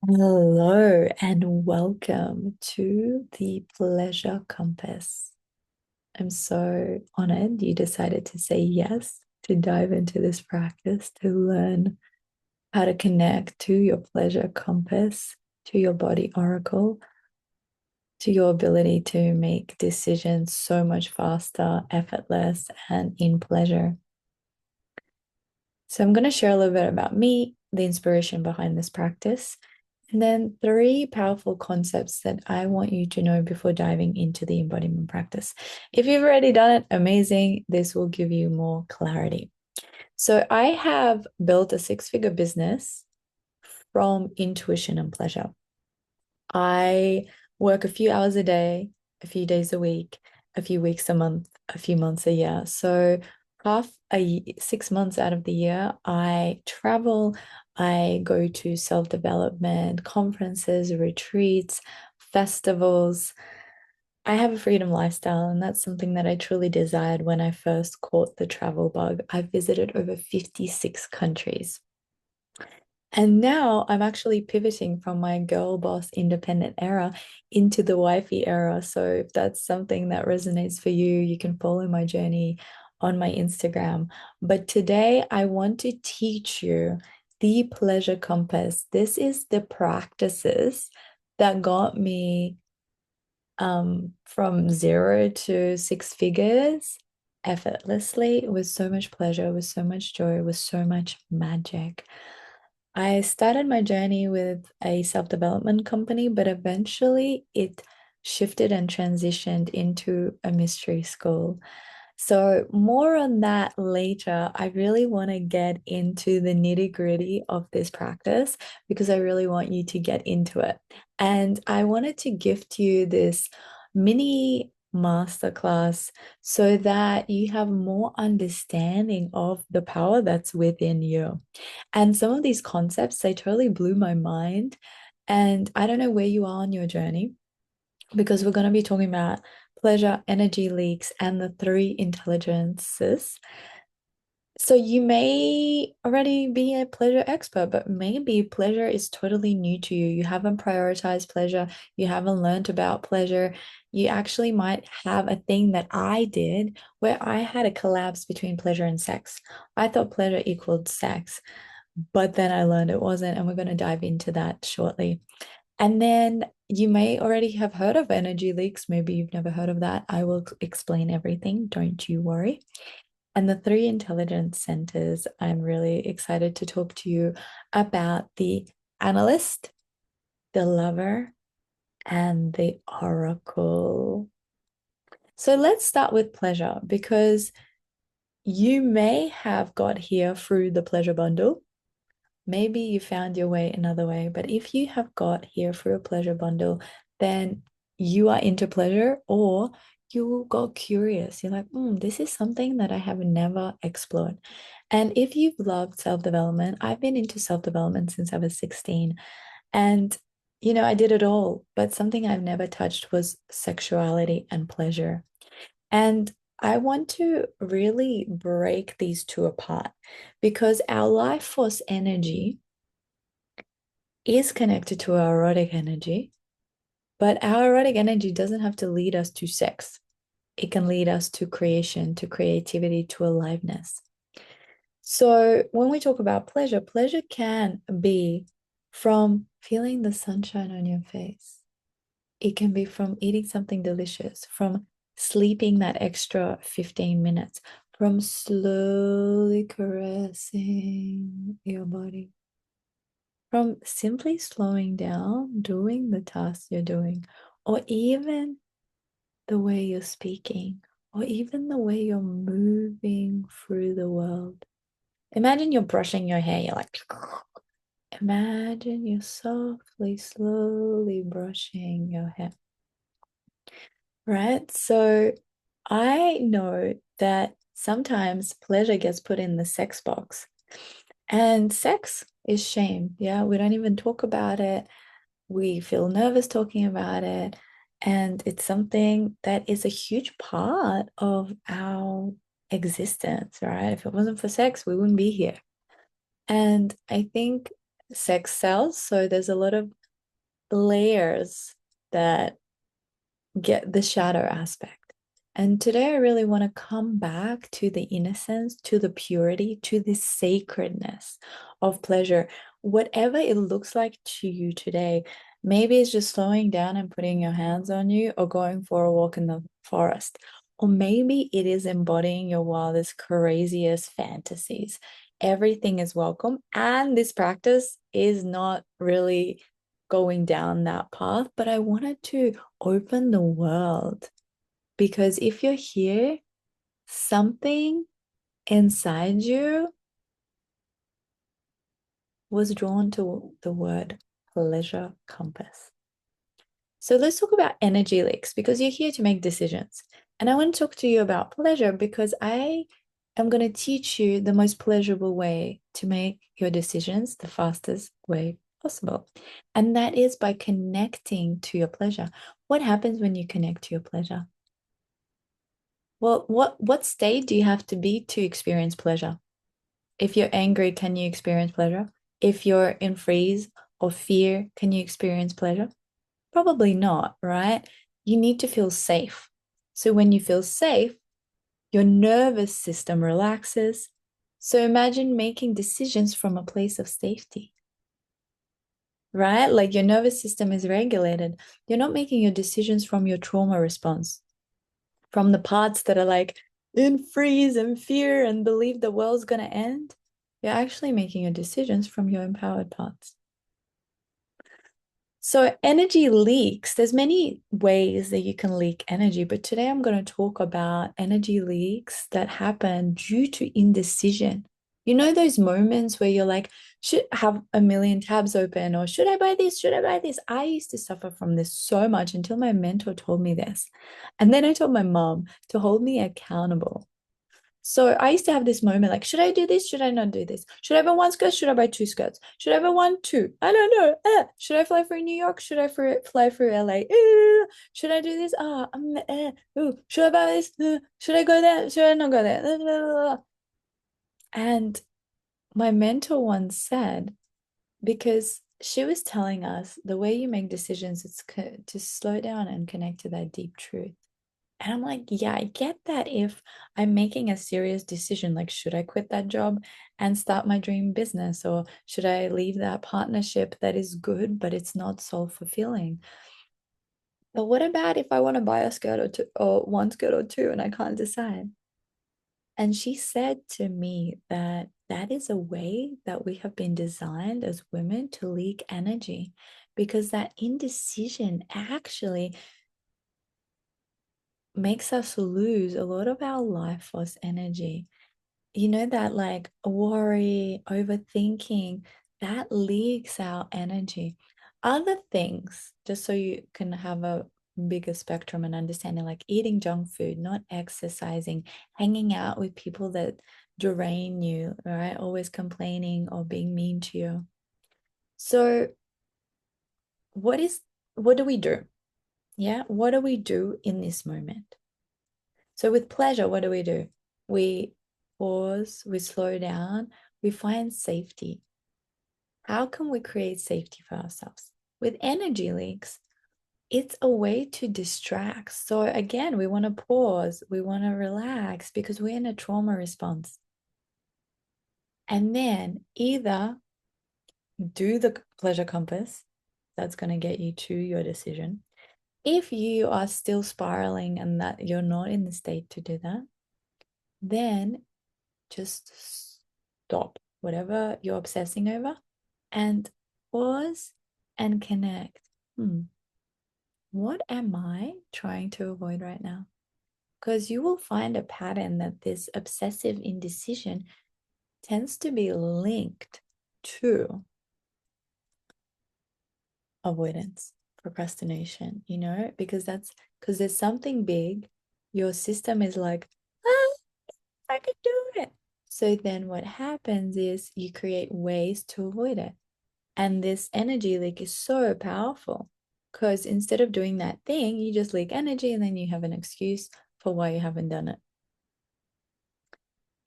Hello and welcome to the Pleasure Compass. I'm so honored you decided to say yes to dive into this practice to learn how to connect to your pleasure compass, to your body oracle, to your ability to make decisions so much faster, effortless, and in pleasure. So, I'm going to share a little bit about me, the inspiration behind this practice, and then three powerful concepts that I want you to know before diving into the embodiment practice. If you've already done it, amazing. This will give you more clarity. So, I have built a six-figure business from intuition and pleasure. I work a few hours a day, a few days a week, a few weeks a month, a few months a year. So 6 months out of the year, I travel, I go to self-development conferences, retreats, festivals. I have a freedom lifestyle, and that's something that I truly desired when I first caught the travel bug. I've visited over 56 countries. And now I'm actually pivoting from my girl boss independent era into the wifey era. So if that's something that resonates for you, you can follow my journey on my Instagram. But today I want to teach you the pleasure compass. This is the practices that got me from zero to six figures effortlessly with so much pleasure, with so much joy, with so much magic. I started my journey with a self-development company, but eventually it shifted and transitioned into a mystery school. So, more on that later. I really want to get into the nitty-gritty of this practice because I really want you to get into it. And I wanted to gift you this mini masterclass so that you have more understanding of the power that's within you. And some of these concepts, they totally blew my mind. And I don't know where you are on your journey because we're going to be talking about pleasure, energy leaks, and the three intelligences. So you may already be a pleasure expert, but maybe pleasure is totally new to you. You haven't prioritized pleasure, you haven't learned about pleasure. You actually might have a thing that I did where I had a collapse between pleasure and sex. I thought pleasure equaled sex, but then I learned it wasn't, and we're going to dive into that shortly. And then you may already have heard of energy leaks. Maybe you've never heard of that. I will explain everything. Don't you worry. And the three intelligence centers, I'm really excited to talk to you about the analyst, the lover, and the oracle. So let's start with pleasure because you may have got here through the pleasure bundle. Maybe you found your way another way, but if you have got here through a pleasure bundle, then you are into pleasure or you got curious. You're like, this is something that I have never explored. And if you've loved self-development, I've been into self-development since I was 16. And, I did it all, but something I've never touched was sexuality and pleasure. And I want to really break these two apart because our life force energy is connected to our erotic energy, but our erotic energy doesn't have to lead us to sex. It can lead us to creation, to creativity, to aliveness. So when we talk about pleasure, pleasure can be from feeling the sunshine on your face. It can be from eating something delicious, from sleeping that extra 15 minutes, from slowly caressing your body, from simply slowing down, doing the tasks you're doing, or even the way you're speaking, or even the way you're moving through the world. Imagine you're brushing your hair, you're like, imagine you're softly, slowly brushing your hair, right? So I know that sometimes pleasure gets put in the sex box, and sex is shame. Yeah, we don't even talk about it. We feel nervous talking about it. And it's something that is a huge part of our existence, right? If it wasn't for sex, we wouldn't be here. And I think sex sells. So there's a lot of layers that get the shadow aspect. And today I really want to come back to the innocence, to the purity, to the sacredness of pleasure, whatever it looks like to you today. Maybe it's just slowing down and putting your hands on you, or going for a walk in the forest. Or maybe it is embodying your wildest, craziest fantasies. Everything is welcome. And this practice is not really going down that path, but I wanted to open the world, because if you're here, something inside you was drawn to the word pleasure compass. So let's talk about energy leaks, because you're here to make decisions. And I want to talk to you about pleasure because I am going to teach you the most pleasurable way to make your decisions the fastest way possible. And that is by connecting to your pleasure. What happens when you connect to your pleasure? Well, what state do you have to be to experience pleasure? If you're angry, can you experience pleasure? If you're in freeze or fear, can you experience pleasure? Probably not, right? You need to feel safe. So when you feel safe, your nervous system relaxes. So imagine making decisions from a place of safety, right? Like your nervous system is regulated. You're not making your decisions from your trauma response, from the parts that are like in freeze and fear and believe the world's going to end. You're actually making your decisions from your empowered parts. So energy leaks, there's many ways that you can leak energy, but today I'm going to talk about energy leaks that happen due to indecision. You know those moments where you're like, should have a million tabs open, or should I buy this? Should I buy this? I used to suffer from this so much until my mentor told me this. And then I told my mom to hold me accountable. So I used to have this moment like, should I do this? Should I not do this? Should I buy one skirt? Should I buy two skirts? Should I buy one, two? I don't know. Should I fly through New York? Should I fly through LA? Should I do this? Should I buy this? Should I go there? Should I not go there? And my mentor once said, because she was telling us the way you make decisions, it's to slow down and connect to that deep truth. And I'm like, yeah, I get that if I'm making a serious decision, like, should I quit that job and start my dream business? Or should I leave that partnership that is good, but it's not so fulfilling? But what about if I want to buy a skirt or two, or one skirt or two, and I can't decide? And she said to me that that is a way that we have been designed as women to leak energy, because that indecision actually makes us lose a lot of our life force energy. You know, that like worry, overthinking, that leaks our energy. Other things, just so you can have a bigger spectrum and understanding, like eating junk food, not exercising, hanging out with people that drain you, right? Always complaining or being mean to you. So, what is what do we do? Yeah, what do we do in this moment? So with pleasure, what do? We pause, we slow down, we find safety. How can we create safety for ourselves? With energy leaks, it's a way to distract. So again, we want to pause, we want to relax because we're in a trauma response. And then either do the pleasure compass, that's going to get you to your decision. If you are still spiraling and that you're not in the state to do that, then just stop whatever you're obsessing over and pause and connect. What am I trying to avoid right now? Because you will find a pattern that this obsessive indecision tends to be linked to avoidance, procrastination, because there's something big. Your system is like, ah, I could do it. So then what happens is you create ways to avoid it. And this energy leak is so powerful because instead of doing that thing, you just leak energy and then you have an excuse for why you haven't done it.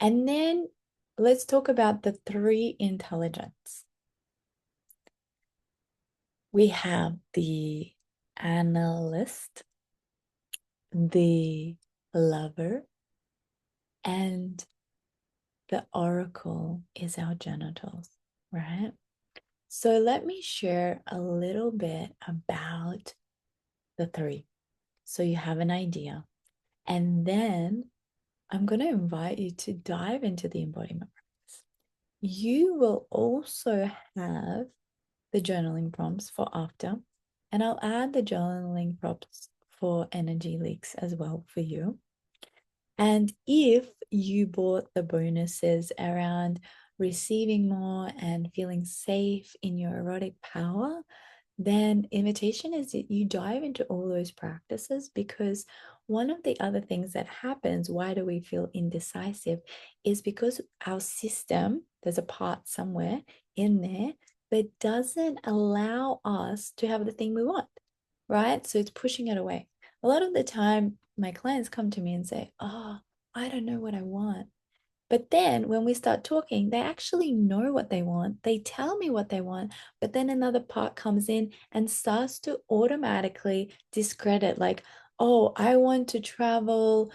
And then let's talk about the three intelligence. We have the analyst, the lover, and the oracle is our genitals, right? So let me share a little bit about the three so you have an idea. And then I'm going to invite you to dive into the embodiment practice. You will also have the journaling prompts for after, and I'll add the journaling prompts for energy leaks as well for you. And if you bought the bonuses around receiving more and feeling safe in your erotic power, then invitation is that you dive into all those practices, because one of the other things that happens, why do we feel indecisive, is because our system, there's a part somewhere in there that doesn't allow us to have the thing we want, right? So it's pushing it away. A lot of the time, my clients come to me and say, oh, I don't know what I want. But then when we start talking, they actually know what they want. They tell me what they want, but then another part comes in and starts to automatically discredit, like, oh, I want to travel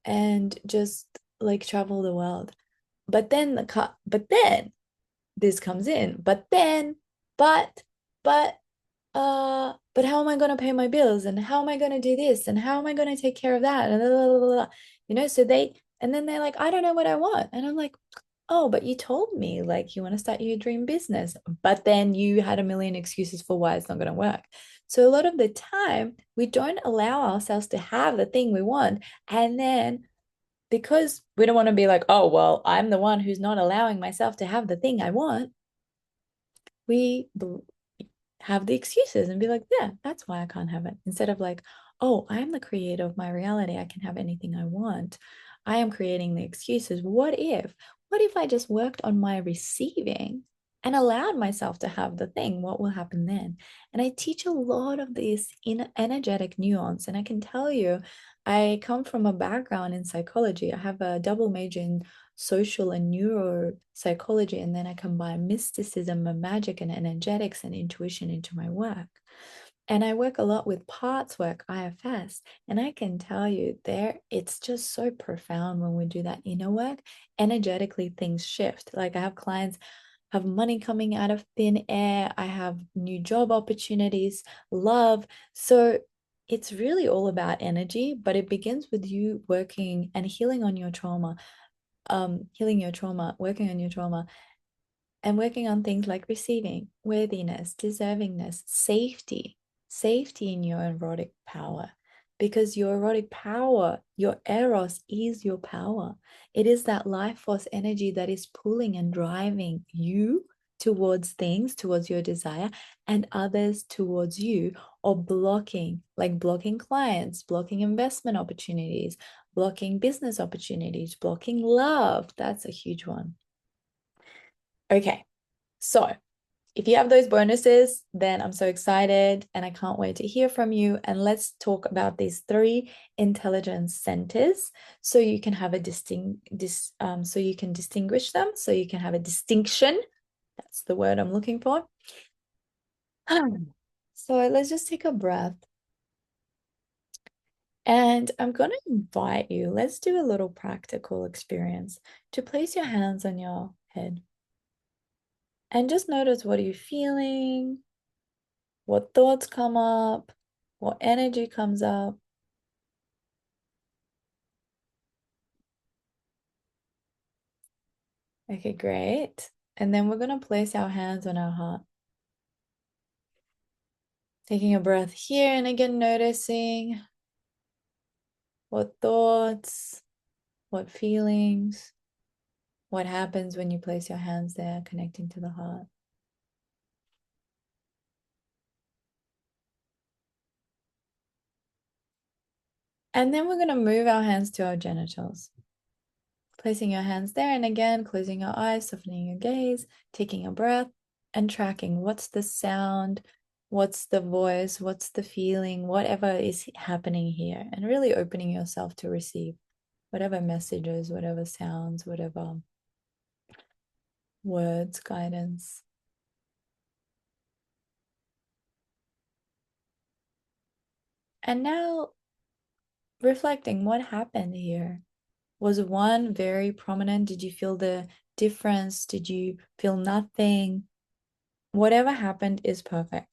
and just like travel the world. But then this comes in. But, but, but how am I going to pay my bills? And how am I going to do this? And how am I going to take care of that? And blah, blah, blah, blah. So and then they're like, I don't know what I want. And I'm like, oh, but you told me like you want to start your dream business, but then you had a million excuses for why it's not going to work. So a lot of the time, we don't allow ourselves to have the thing we want. And then because we don't want to be like, oh, well, I'm the one who's not allowing myself to have the thing I want, we have the excuses and be like, yeah, that's why I can't have it. Instead of like, oh, I'm the creator of my reality. I can have anything I want. I am creating the excuses. What if I just worked on my receiving and allowed myself to have the thing? What will happen then? And I teach a lot of this in energetic nuance. And I can tell you, I come from a background in psychology. I have a double major in social and neuropsychology, and then I combine mysticism and magic and energetics and intuition into my work. And I work a lot with parts work, IFS, and I can tell you there it's just so profound when we do that inner work. Energetically, things shift. Like I have clients have money coming out of thin air, I have new job opportunities, love. So it's really all about energy, but it begins with you working and healing on your trauma, healing your trauma, working on your trauma, and working on things like receiving, worthiness, deservingness, safety in your erotic power. Because your erotic power, your eros is your power. It is that life force energy that is pulling and driving you towards things, towards your desire, and others towards you, or blocking, like blocking clients, blocking investment opportunities, blocking business opportunities, blocking love. That's a huge one. Okay, so if you have those bonuses, then I'm so excited and I can't wait to hear from you. And let's talk about these three intelligence centers so you can have so you can distinguish them, so you can have a distinction. That's the word I'm looking for. So let's just take a breath. And I'm going to invite you, let's do a little practical experience to place your hands on your head and just notice, what are you feeling? What thoughts come up? What energy comes up? Okay, great. And then we're going to place our hands on our heart. Taking a breath here and again, noticing what thoughts, what feelings, what happens when you place your hands there, connecting to the heart. And then we're going to move our hands to our genitals. Placing your hands there and again, closing your eyes, softening your gaze, taking a breath and tracking what's the sound, what's the voice, what's the feeling, whatever is happening here, and really opening yourself to receive whatever messages, whatever sounds, whatever words, guidance. And now reflecting, what happened here? Was one very prominent? Did you feel the difference? Did you feel nothing? Whatever happened is perfect.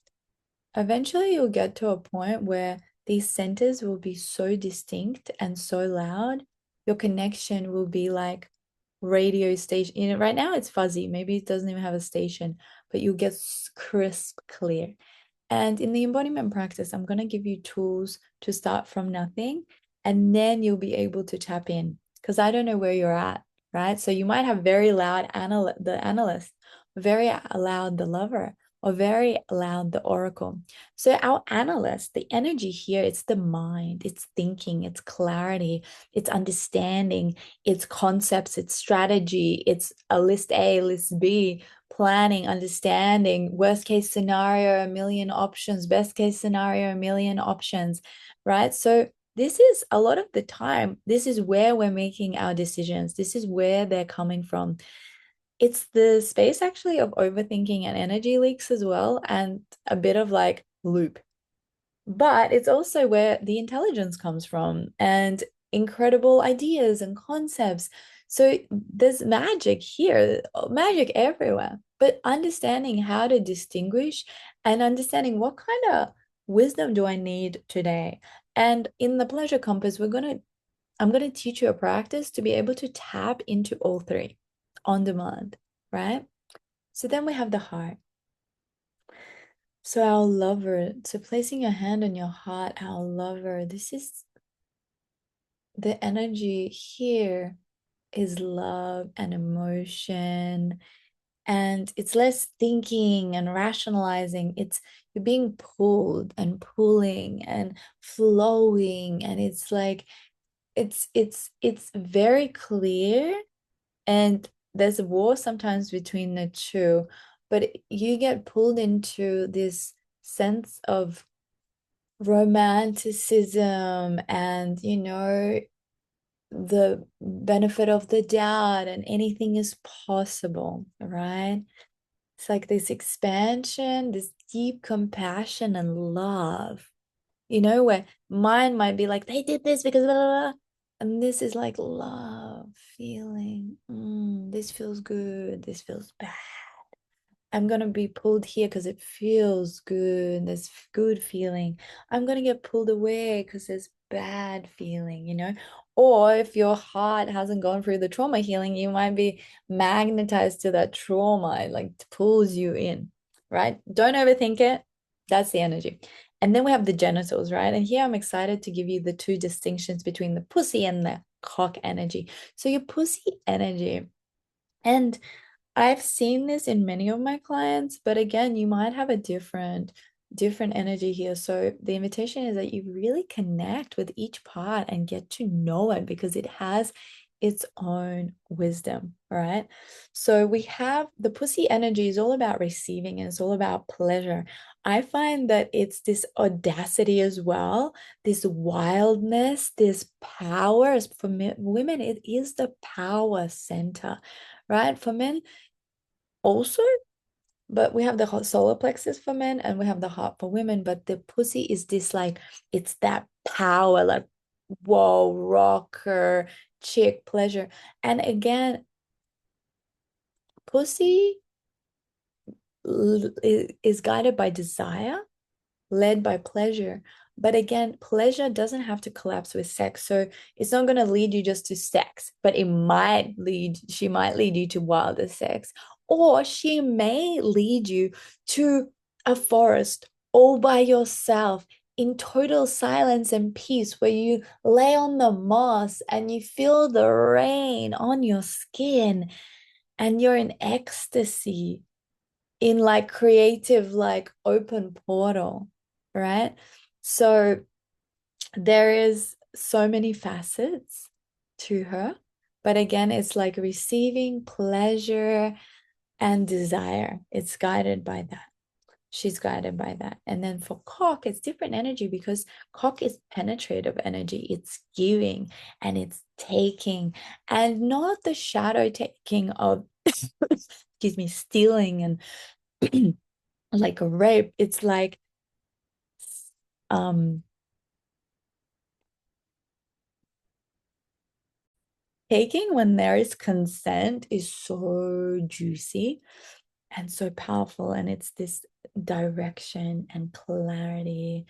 Eventually, you'll get to a point where these centers will be so distinct and so loud, your connection will be like radio station. You know, right now it's fuzzy. Maybe it doesn't even have a station, but you'll get crisp, clear. And in the embodiment practice, I'm going to give you tools to start from nothing, and then you'll be able to tap in. Because I don't know where you're at, right? So you might have very loud the analyst, very loud the lover, or very loud the oracle. So our analyst, the energy here, it's the mind, it's thinking, it's clarity, it's understanding, it's concepts, it's strategy, it's a list A, list B, planning, understanding, worst case scenario, a million options, best case scenario, a million options, right? So this is a lot of the time, this is where we're making our decisions. This is where they're coming from. It's the space actually of overthinking and energy leaks as well, and a bit of like loop. But it's also where the intelligence comes from and incredible ideas and concepts. So there's magic here, magic everywhere. But understanding how to distinguish and understanding what kind of wisdom do I need today. And in the pleasure compass, I'm gonna teach you a practice to be able to tap into all three on demand, right? So then we have the heart. So our lover, so placing your hand on your heart, our lover, this is the energy here is love and emotion. And it's less thinking and rationalizing. It's you're being pulled and pulling and flowing. And it's like it's very clear. And there's a war sometimes between the two, but you get pulled into this sense of romanticism and, the benefit of the doubt and anything is possible, right? It's like this expansion, this deep compassion and love, where mine might be like, they did this because blah, blah, blah. And this is like love, feeling, this feels good, this feels bad. I'm gonna be pulled here because it feels good. There's good feeling. I'm gonna get pulled away because there's bad feeling. Or if your heart hasn't gone through the trauma healing, you might be magnetized to that trauma. It like pulls you in, right? Don't overthink it. That's the energy. And then we have the genitals, right? And here I'm excited to give you the two distinctions between the pussy and the cock energy. So your pussy energy. And I've seen this in many of my clients, but again, you might have a different energy here. So the invitation is that you really connect with each part and get to know it because it has its own wisdom, right? So we have the pussy energy is all about receiving and it's all about pleasure. I find that it's this audacity as well, this wildness, this power. For women, it is the power center, right? For men, also, but we have the solar plexus for men and we have the heart for women. But the pussy is this like, it's that power, like, whoa, rocker, chick, pleasure. And again, pussy is guided by desire, led by pleasure. But again, pleasure doesn't have to collapse with sex. So it's not going to lead you just to sex, but she might lead you to wilder sex, or she may lead you to a forest all by yourself in total silence and peace, where you lay on the moss and you feel the rain on your skin and you're in ecstasy in like creative, like open portal, right? So there is so many facets to her. But again, it's like receiving pleasure and desire. It's guided by that. She's guided by that. And then for cock, it's different energy because cock is penetrative energy. It's giving and it's taking, and not the shadow taking of, excuse me, stealing and like a rape. It's like um taking when there is consent is so juicy and so powerful. And it's this direction and clarity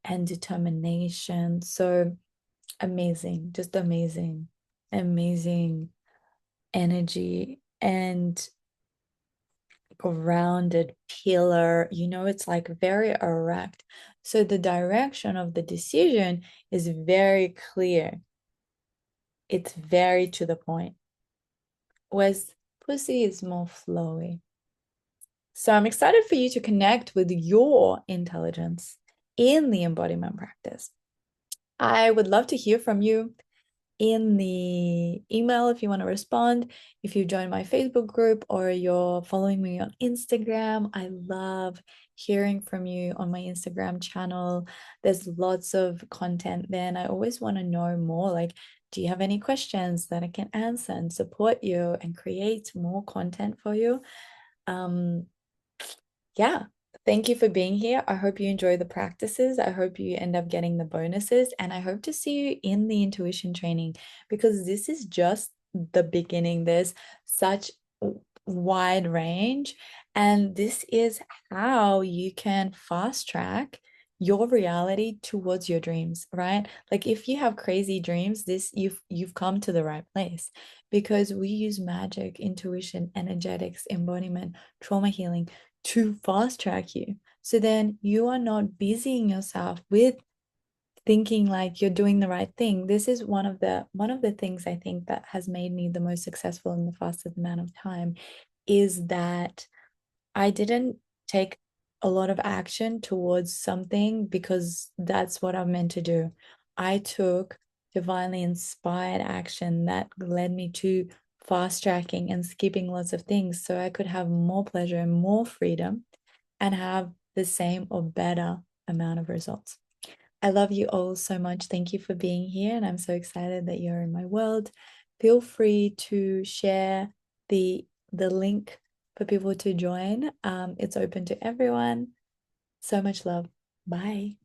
and determination. So amazing, just amazing, amazing energy and grounded pillar. It's like very erect. So the direction of the decision is very clear. It's very to the point. Whereas pussy is more flowy. So I'm excited for you to connect with your intelligence in the embodiment practice. I would love to hear from you in the email if you want to respond. If you join my Facebook group or you're following me on Instagram, I love hearing from you on my Instagram channel. There's lots of content there, and I always want to know more. Like, do you have any questions that I can answer and support you and create more content for you? Um, yeah, thank you for being here. I hope you enjoy the practices. I hope you end up getting the bonuses. And I hope to see you in the intuition training because this is just the beginning. There's such wide range. And this is how you can fast track your reality towards your dreams, right? Like if you have crazy dreams, this you've come to the right place because we use magic, intuition, energetics, embodiment, trauma healing to fast track you. So then you are not busying yourself with thinking like you're doing the right thing. This is one of the things I think that has made me the most successful in the fastest amount of time is that I didn't take a lot of action towards something because that's what I'm meant to do. I took divinely inspired action that led me to fast tracking and skipping lots of things so I could have more pleasure and more freedom and have the same or better amount of results. I love you all so much. Thank you for being here, and I'm so excited that you're in my world. Feel free to share the link for people to join. It's open to everyone. So much love. Bye.